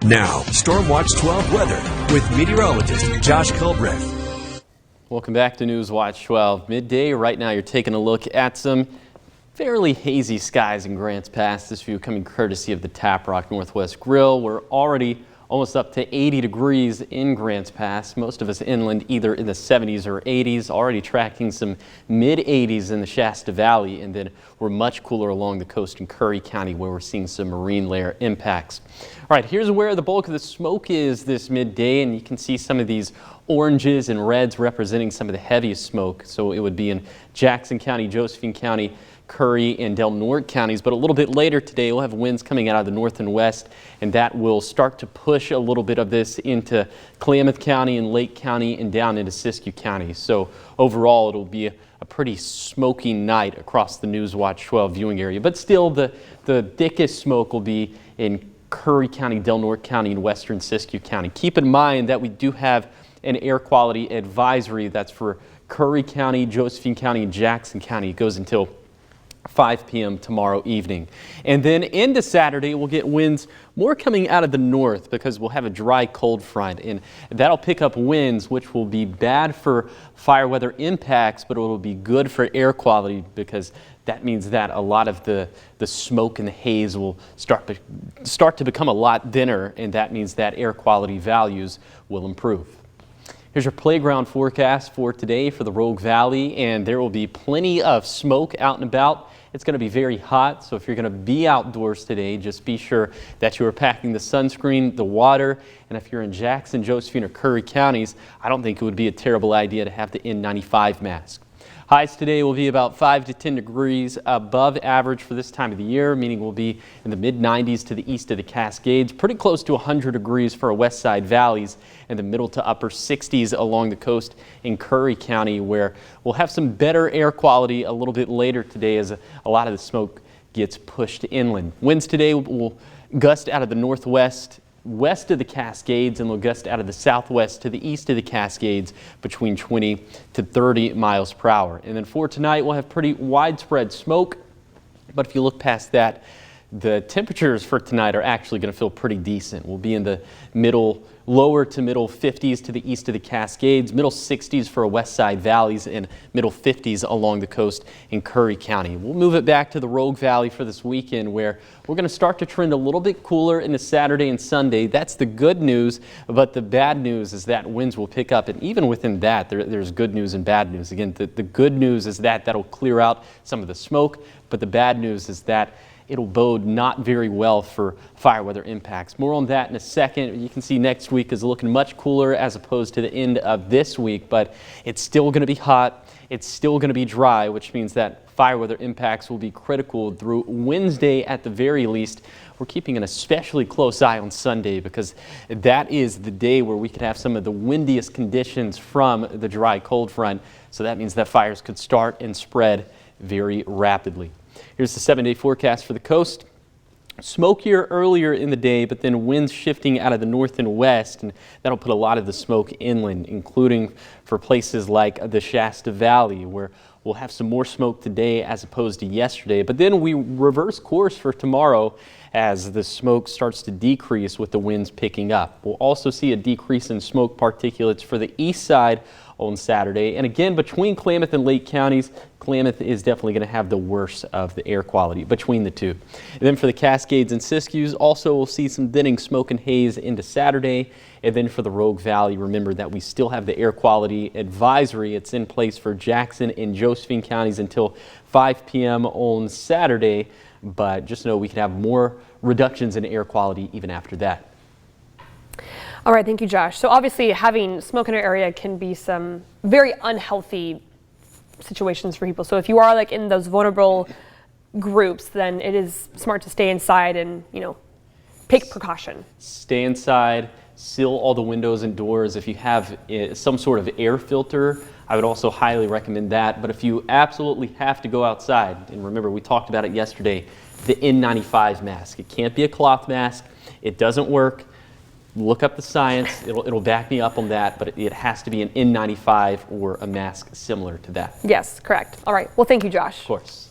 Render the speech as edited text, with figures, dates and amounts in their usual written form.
Now, Storm Watch 12 weather with meteorologist Josh Culbreth. Welcome back to News Watch 12. Midday, right now you're taking a look at some fairly hazy skies in Grants Pass. This view coming courtesy of the Tap Rock Northwest Grill. We're already almost up to 80 degrees in Grants Pass. Most of us inland either in the 70s or 80s, already tracking some mid 80s in the Shasta Valley, and then we're much cooler along the coast in Curry County where we're seeing some marine layer impacts. All right, here's where the bulk of the smoke is this midday, and you can see some of these oranges and reds representing some of the heaviest smoke. So it would be in Jackson County, Josephine County, Curry and Del Norte counties, but a little bit later today we'll have winds coming out of the north and west, and that will start to push a little bit of this into Klamath County and Lake County and down into Siskiyou County. So overall it'll be a pretty smoky night across the News Watch 12 viewing area, but still the thickest smoke will be in Curry County, Del Norte County, and western Siskiyou County. Keep in mind that we do have an air quality advisory that's for Curry County, Josephine County, and Jackson County. It goes until 5 p.m. tomorrow evening. And then into Saturday, we'll get winds more coming out of the north because we'll have a dry cold front, and that'll pick up winds which will be bad for fire weather impacts, but it will be good for air quality because that means that a lot of the smoke and the haze will start to become a lot thinner, and that means that air quality values will improve. Here's your playground forecast for today for the Rogue Valley, and there will be plenty of smoke out and about. It's going to be very hot, so if you're going to be outdoors today, just be sure that you are packing the sunscreen, the water, and if you're in Jackson, Josephine, or Curry counties, I don't think it would be a terrible idea to have the N95 mask. Highs today will be about 5 to 10 degrees above average for this time of the year, meaning we'll be in the mid-90s to the east of the Cascades, pretty close to 100 degrees for our west side valleys, and the middle to upper 60s along the coast in Curry County, where we'll have some better air quality a little bit later today as a lot of the smoke gets pushed inland. Winds today will gust out of the northwest, west of the Cascades, and they'll gust out of the southwest to the east of the Cascades between 20 to 30 miles per hour. And then for tonight, we'll have pretty widespread smoke, but if you look past that, the temperatures for tonight are actually going to feel pretty decent. We'll be in the lower to middle 50s to the east of the Cascades, middle 60s for our west side valleys, and middle 50s along the coast in Curry County. We'll move it back to the Rogue Valley for this weekend, where we're going to start to trend a little bit cooler into Saturday and Sunday. That's the good news, but the bad news is that winds will pick up, and even within that, there's good news and bad news. Again, the good news is that that'll clear out some of the smoke, but the bad news is that it'll bode not very well for fire weather impacts. More on that in a second. You can see next week is looking much cooler as opposed to the end of this week, but it's still going to be hot. It's still going to be dry, which means that fire weather impacts will be critical through Wednesday at the very least. We're keeping an especially close eye on Sunday because that is the day where we could have some of the windiest conditions from the dry cold front. So that means that fires could start and spread very rapidly. Here's the 7-day forecast for the coast. Smokier earlier in the day, but then winds shifting out of the north and west, and that'll put a lot of the smoke inland, including for places like the Shasta Valley, where we'll have some more smoke today as opposed to yesterday. But then we reverse course for tomorrow as the smoke starts to decrease with the winds picking up. We'll also see a decrease in smoke particulates for the east side on Saturday. And again, between Klamath and Lake counties, Klamath is definitely going to have the worst of the air quality between the two. And then for the Cascades and Siskiyous, also we'll see some thinning smoke and haze into Saturday. And then for the Rogue Valley, remember that we still have the air quality advisory. It's in place for Jackson and Josephine counties until 5 p.m. on Saturday. But just know we could have more reductions in air quality even after that. All right, thank you, Josh. So obviously having smoke in our area can be some very unhealthy situations for people. So if you are like in those vulnerable groups, then it is smart to stay inside and, take precaution. Stay inside, seal all the windows and doors. If you have some sort of air filter, I would also highly recommend that. But if you absolutely have to go outside, and remember we talked about it yesterday, the N95 mask. It can't be a cloth mask. It doesn't work. Look up the science. It'll back me up on that, but it has to be an N95 or a mask similar to that. Yes, correct. All right. Well, thank you, Josh. Of course.